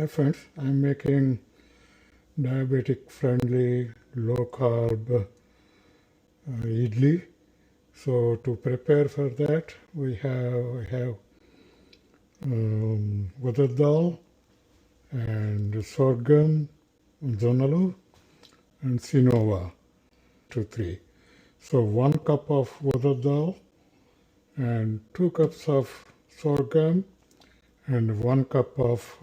friends, I'm making diabetic friendly low carb idli. So to prepare for that we have udad dal and sorghum, Jonnalu and kinova, 2, 3. So 1 cup of udad dal and 2 cups of sorghum and 1 cup of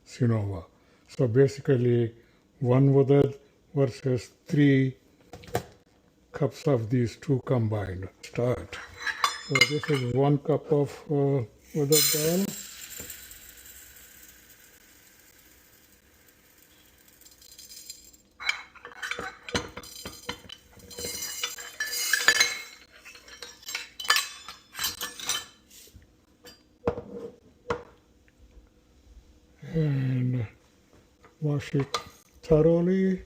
kinova. So basically 1 udad versus 3 cups of these two combined. Start. So this is 1 cup of udad dal. And wash it thoroughly.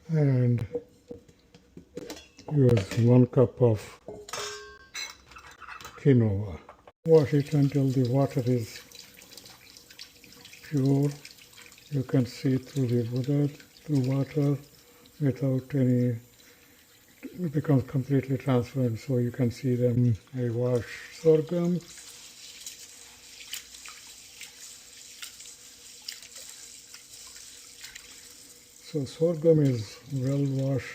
And use 1 cup of kinova. Wash it until the water is pure. You can see through the udad, through water, without any, it becomes completely transparent, so you can see them. I wash sorghum. So sorghum is well washed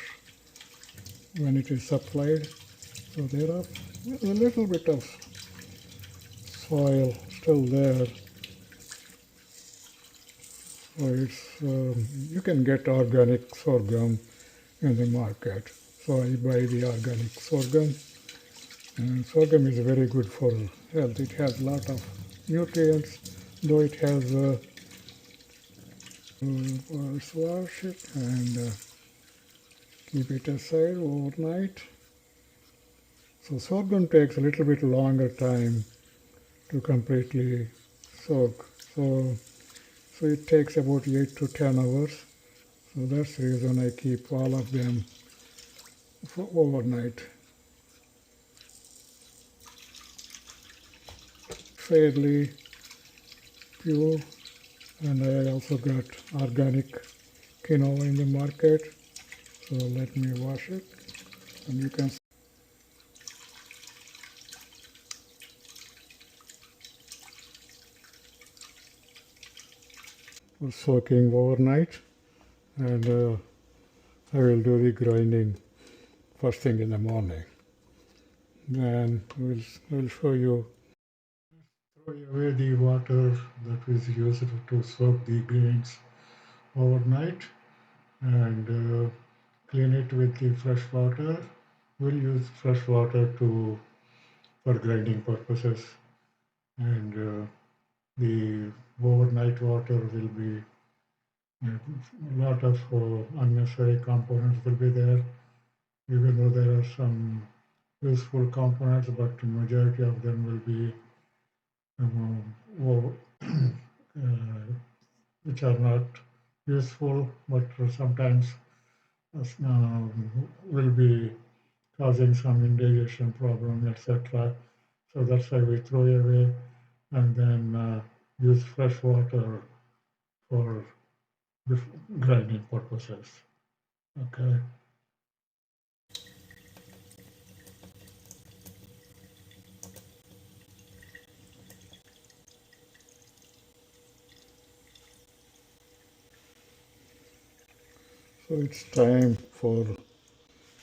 when it is supplied. So there are a little bit of soil still there. So it's, you can get organic sorghum in the market. So I buy the organic sorghum. And sorghum is very good for health. It has a lot of nutrients, though it has wash it and keep it aside overnight. So sorghum takes a little bit longer time to completely soak. So it takes about 8 to 10 hours. So that's the reason I keep all of them for overnight. Fairly pure, and I also got organic quinoa in the market. So let me wash it, and you can see for soaking overnight, and I will do the grinding first thing in the morning. Then we'll show you. Throw away the water that is used to soak the grains overnight and clean it with the fresh water. We'll use fresh water for grinding purposes, and the overnight water will be a lot of unnecessary components will be there, even though there are some useful components, but the majority of them will be which are not useful, but sometimes will be causing some indigestion problem, etc. So that's why we throw away and then use fresh water for grinding purposes. Okay. So it's time for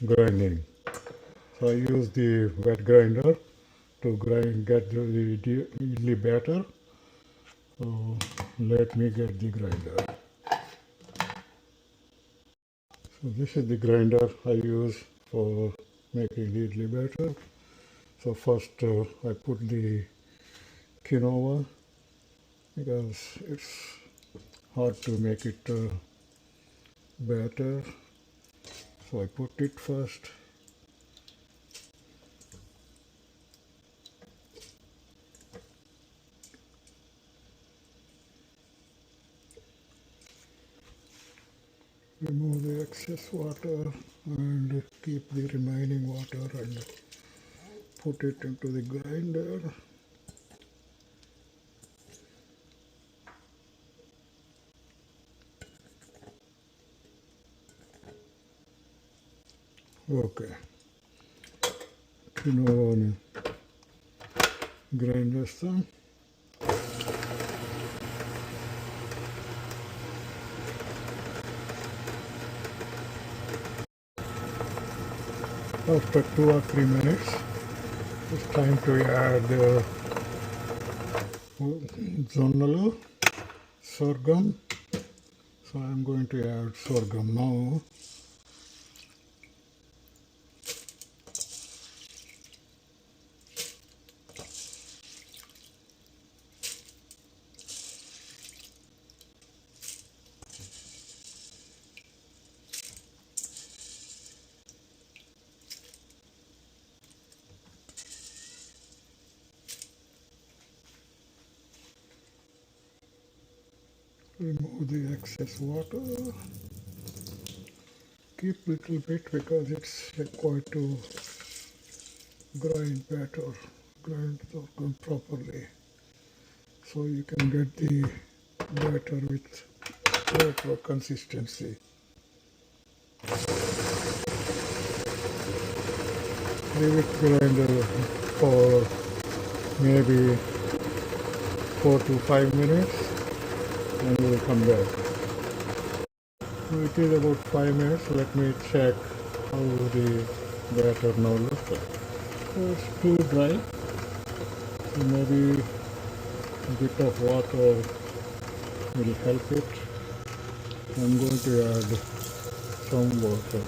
grinding. So I use the wet grinder to get the idli batter. So let me get the grinder. So this is the grinder I use for making the idli batter. So first I put the kinova because it's hard to make it batter. So I put it first. Remove the excess water and keep the remaining water and put it into the grinder. Okay. Kinova grind చేస్తాం. After 2 or 3 minutes, it's time to add Jonnalu, Sorgham. So I'm going to add Sorgham now. Remove the excess water. Keep little bit because it's required to grind batter, grind sorghum properly. So you can get the batter with proper consistency. Leave it grinder for maybe 4 to 5 minutes and we'll come back. So it is about 5 minutes. Let me check how the batter now looks like. So it's too dry. So maybe a bit of water will help it. I'm going to add some water.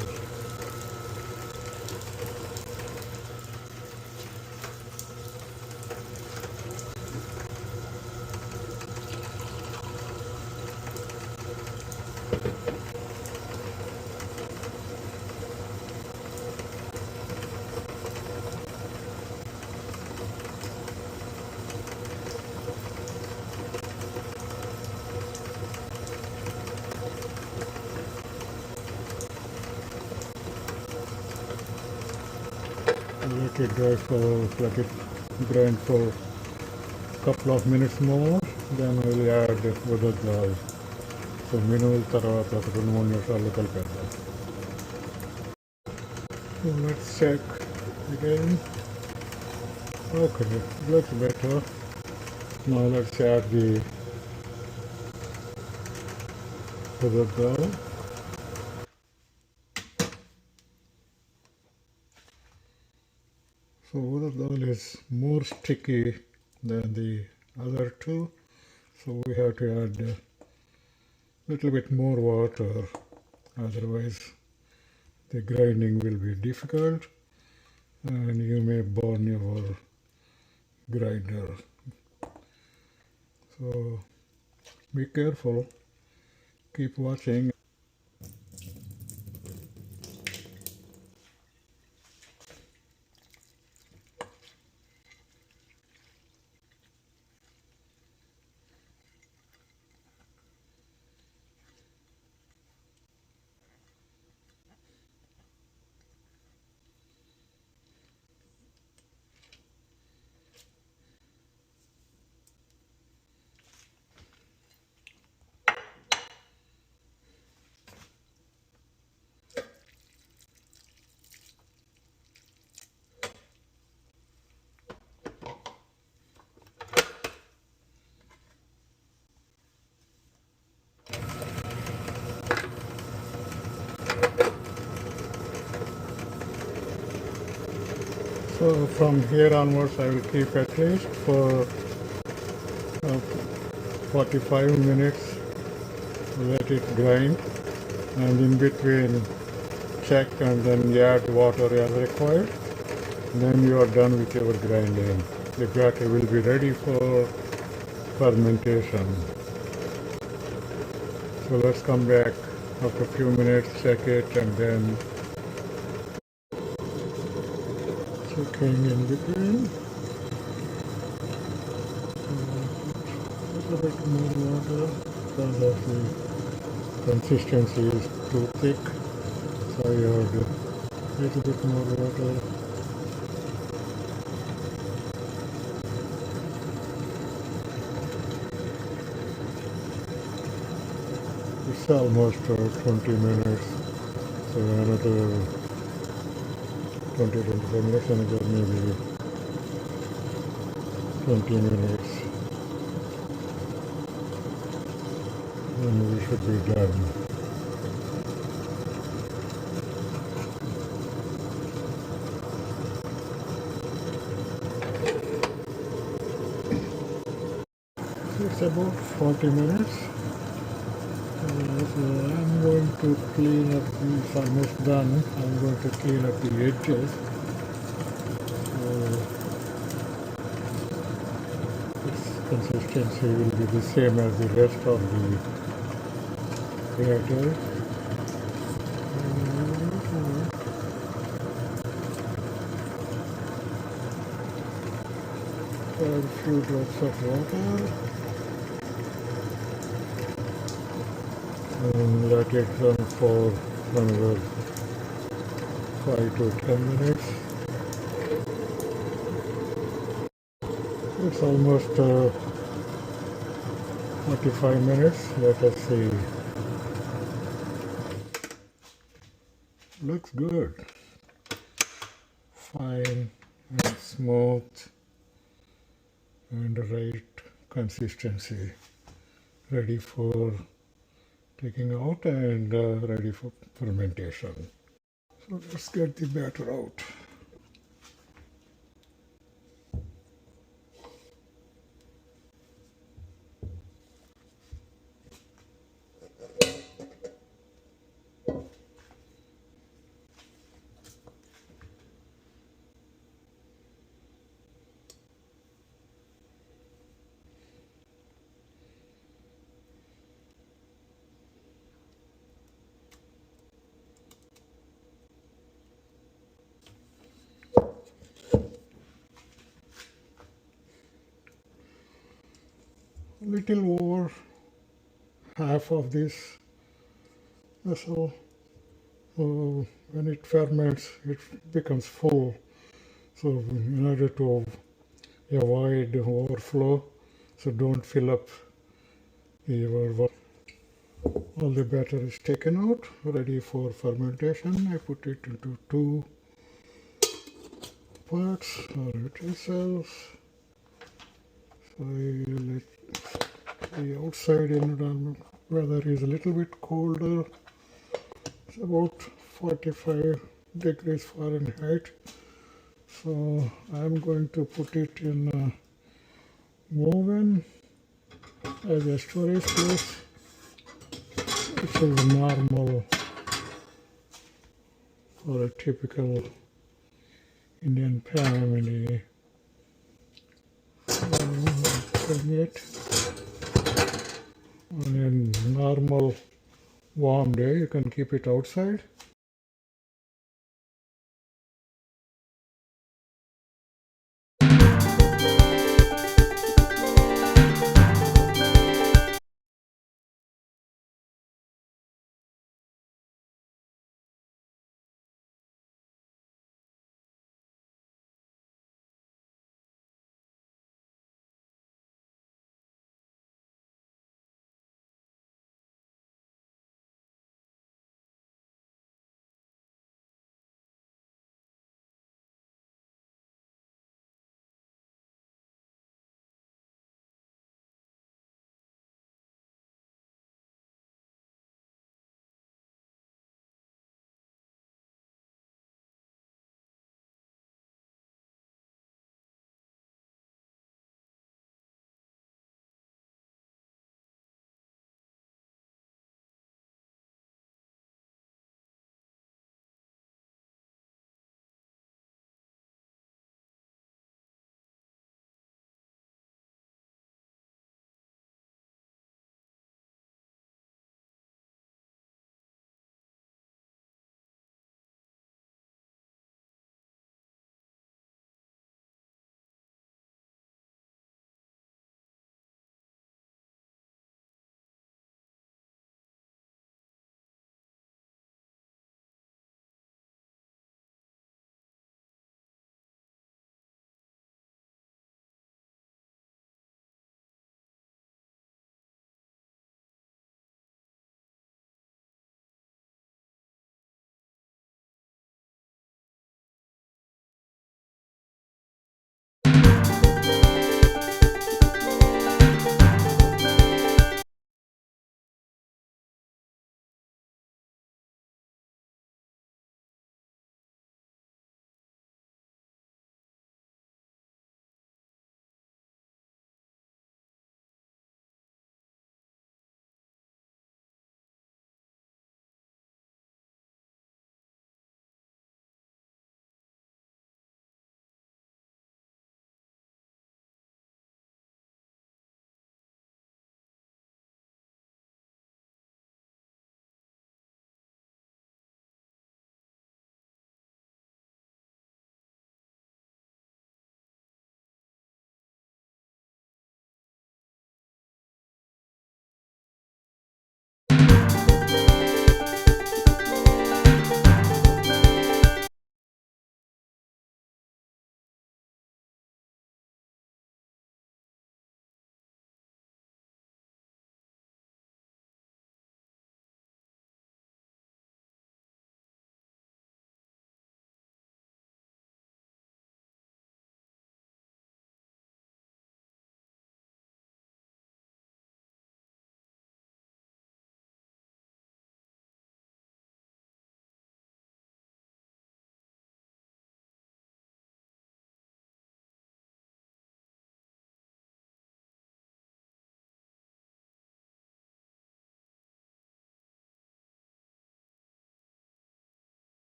Let it dry for, let it grind for a couple of minutes more. Then we'll add udad. So minimul తర్వాత 2-3 నిమిషాలు కలిపేద్దాం. So let's check again. Okay, looks better. Now let's add the udad. So udad is more sticky than the other two. So we have to add a little bit more water. Otherwise the grinding will be difficult and you may burn your grinder. So be careful, keep watching. So from here onwards I will keep at least for 45 minutes, let it grind, and in between check and then add water as required. Then you are done with your grinding. The batter will be ready for fermentation. So let's come back After a few minutes, check it, and then checking in between. A little bit more water because of the consistency is too thick. So you add a little bit more water. It's almost 20 minutes. So another 20-25 minutes, another maybe 20 minutes, and we should be done. It's about 40 minutes. So I'm going to clean up, it's almost done. I'm going to clean up the edges. So its consistency will be the same as the rest of the batter. Add a few drops of water and let it run for another 5 to 10 minutes. It's almost 45 minutes. Let us see. Looks good. Fine and smooth and right consistency. Ready for taking out and ready for fermentation. So let's get the batter out. A little over half of this vessel. When it ferments, it becomes full. So in order to avoid overflow, so don't fill up your. All the batter is taken out, ready for fermentation. I put it into 2 pots or utensils. So I let the outside environment weather is a little bit colder. It's about 45 degrees Fahrenheit. So I'm going to put it in a oven as a storage place, which is normal for a typical Indian family. Putting it on a normal warm day, you can keep it outside.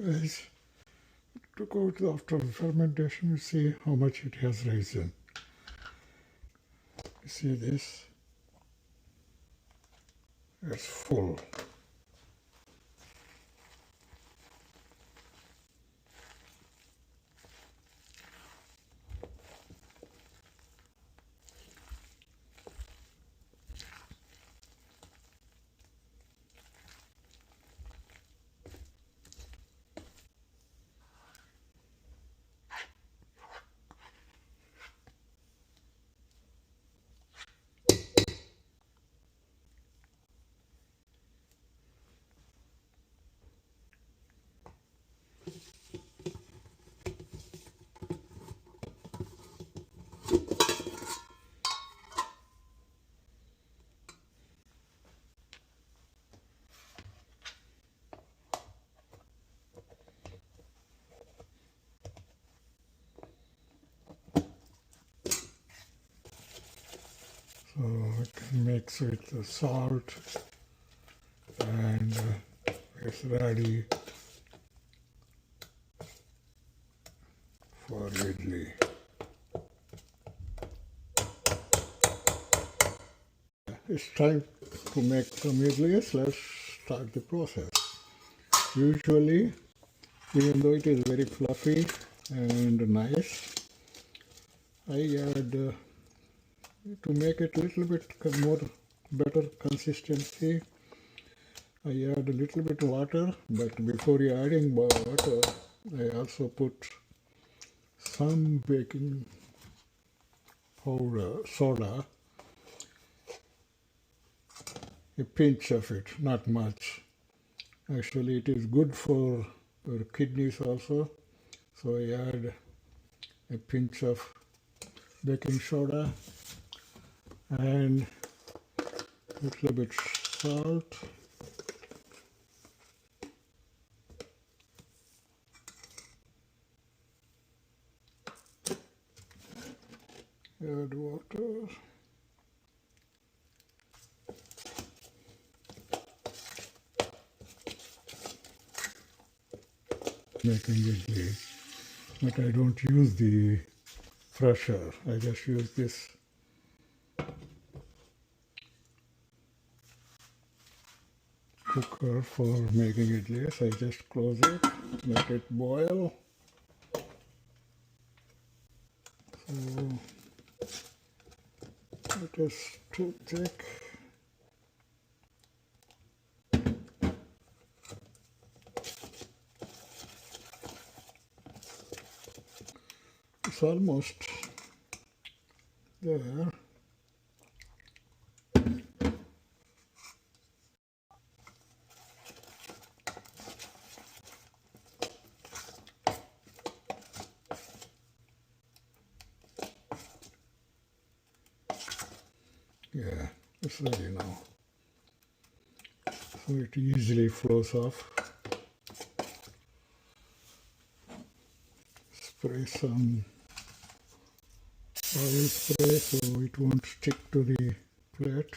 As to go to after fermentation, you see how much it has risen. You see this? It's full. So I can mix with the salt and it's ready for idli. It's time to make some idlis. Let's start the process. Usually, even though it is very fluffy and nice, I add to make it a little bit more better consistency. I add a little bit water, but before adding water, I also put some baking powder, soda, a pinch of it, not much. Actually, it is good for your kidneys also. So I add a pinch of baking soda and a little bit salt. Add water. Making idli, but I don't use the pressure. I just use this cooker for making idlis. I just close it, let it boil. So it is too thick. It's almost there. Yeah, it's ready now. So it easily flows off. Spray some oil spray so it won't stick to the plate.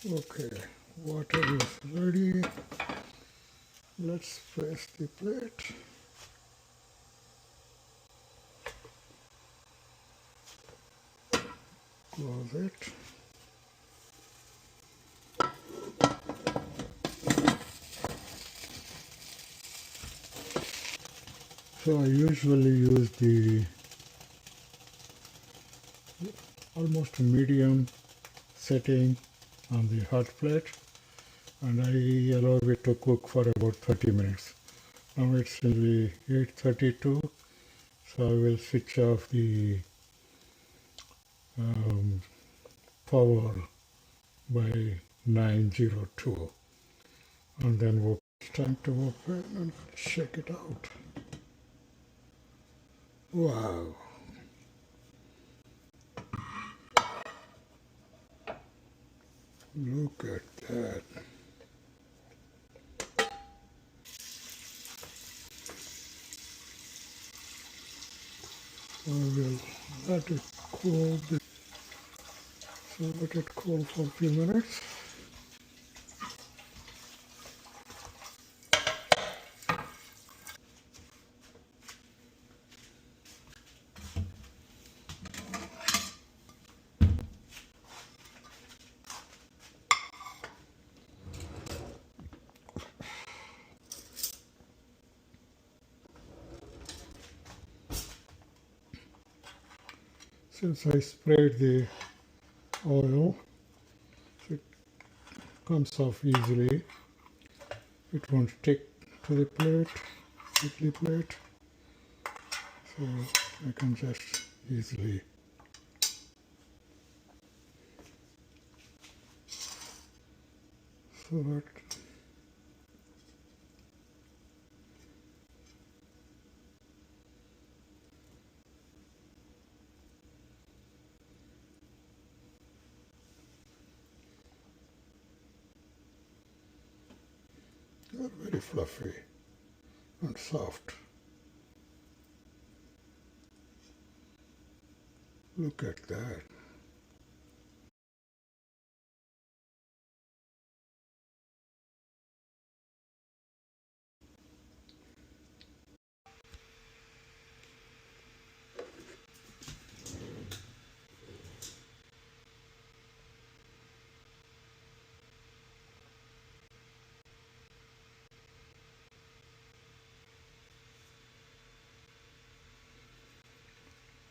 Okay, water is ready. Let's press the plate. Close it. So I usually use the almost medium setting on the hot plate, and I allow it to cook for about 30 minutes. Now it's will be 8:32, so I will switch off the power by 9:02. and then it's time to open and check it out. Wow! Look at that. I will let it cool. So let it cool for a few minutes. Since I sprayed the oil, it comes off easily. It won't stick to the plate, idli plate. So I can just easily sort. They're very fluffy and soft. Look at that.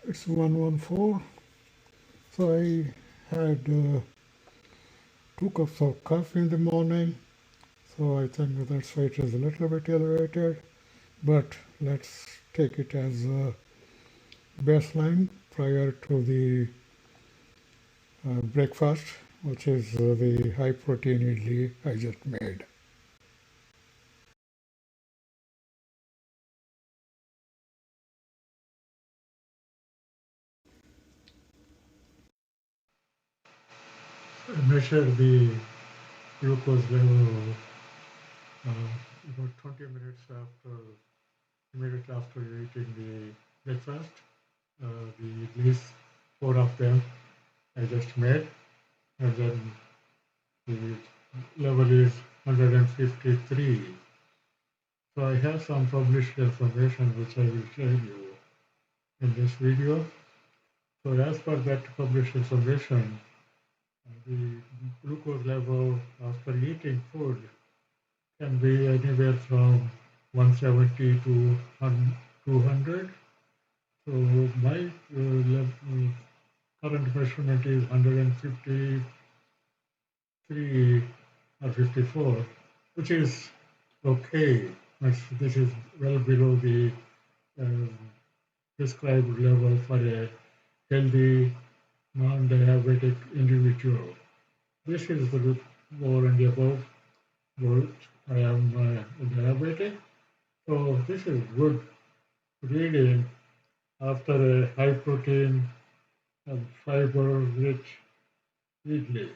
It's 1:14. So I had 2 cups of coffee in the morning. So I think that's why it is a little bit elevated. But let's take it as a baseline prior to the breakfast, which is the high protein idli I just made. I measured the glucose level about 20 minutes after, immediately after eating the breakfast. The idlis, 4 of them I just made, and then the level is 153. So I have some published information which I will tell you in this video. So as per that published information, the glucose level after eating food can be anywhere from 170 to 200. So my current measurement is 153 or 54, which is okay. This is well below the uh, prescribed level for a healthy, non-diabetic individual. This is the more and above, but I am diabetic, so this is good reading after a high protein and fiber rich idli.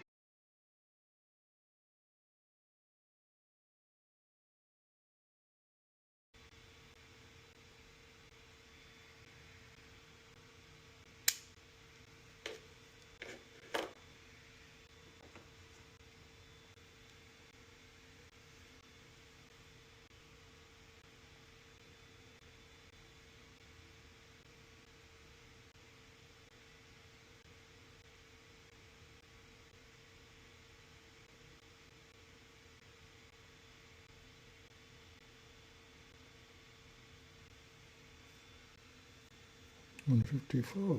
154.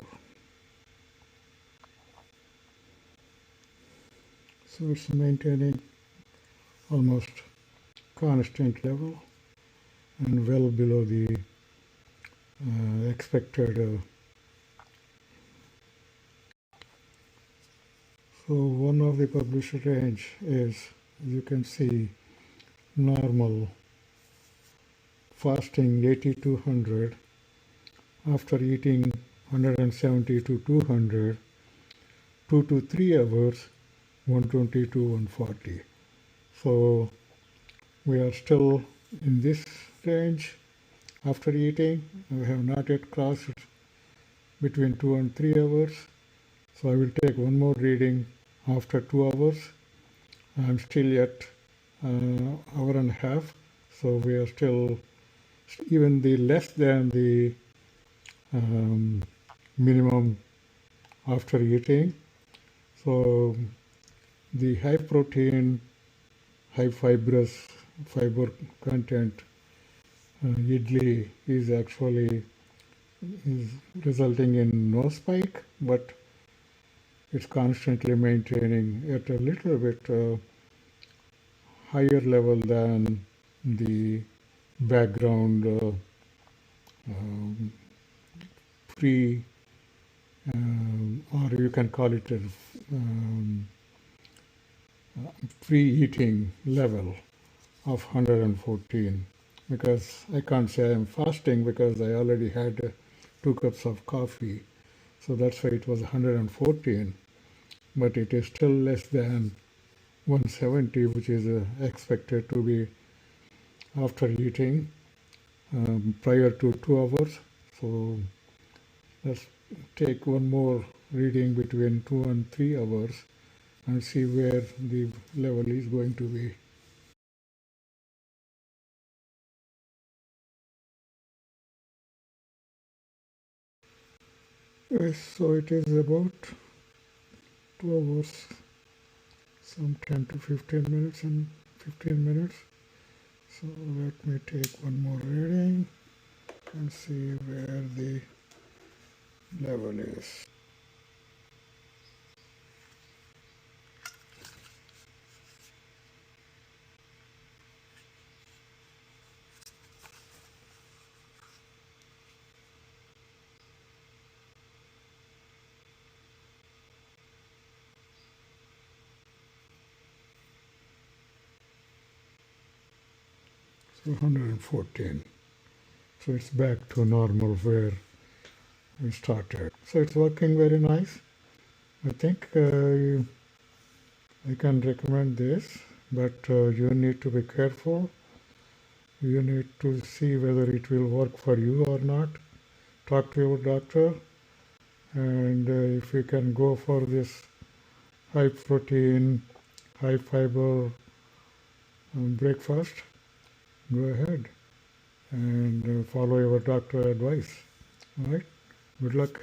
So it's maintaining almost constant level and well below the expected. So one of the published range is, as you can see, normal fasting 80 to 100, after eating 170 to 200, 2 to 3 hours 120 to 140. So we are still in this range after eating. We have not yet crossed between 2 and 3 hours. So I will take one more reading after 2 hours. I am still at hour and a half. So we are still even the less than the minimum after eating. So the high protein, high fiber content idli is actually resulting in no spike, but it's constantly maintaining at a little bit higher level than the background pre, or you can call it a pre-eating level of 114, because I can't say I'm fasting because I already had 2 cups of coffee, so that's why it was 114, but it is still less than 170, which is expected to be after eating prior to 2 hours. So let's take one more reading between 2 and 3 hours and see where the level is going to be. Yes, so it is about 2 hours, some 10 to 15 minutes and 15 minutes. So let me take one more reading and see where the level is. So 114. So it's back to normal where we started. So it's working very nice. I think I can recommend this, but you need to be careful. You need to see whether it will work for you or not. Talk to your doctor, and if you can go for this high protein, high fiber breakfast, go ahead and follow your doctor advice. All right? Good luck.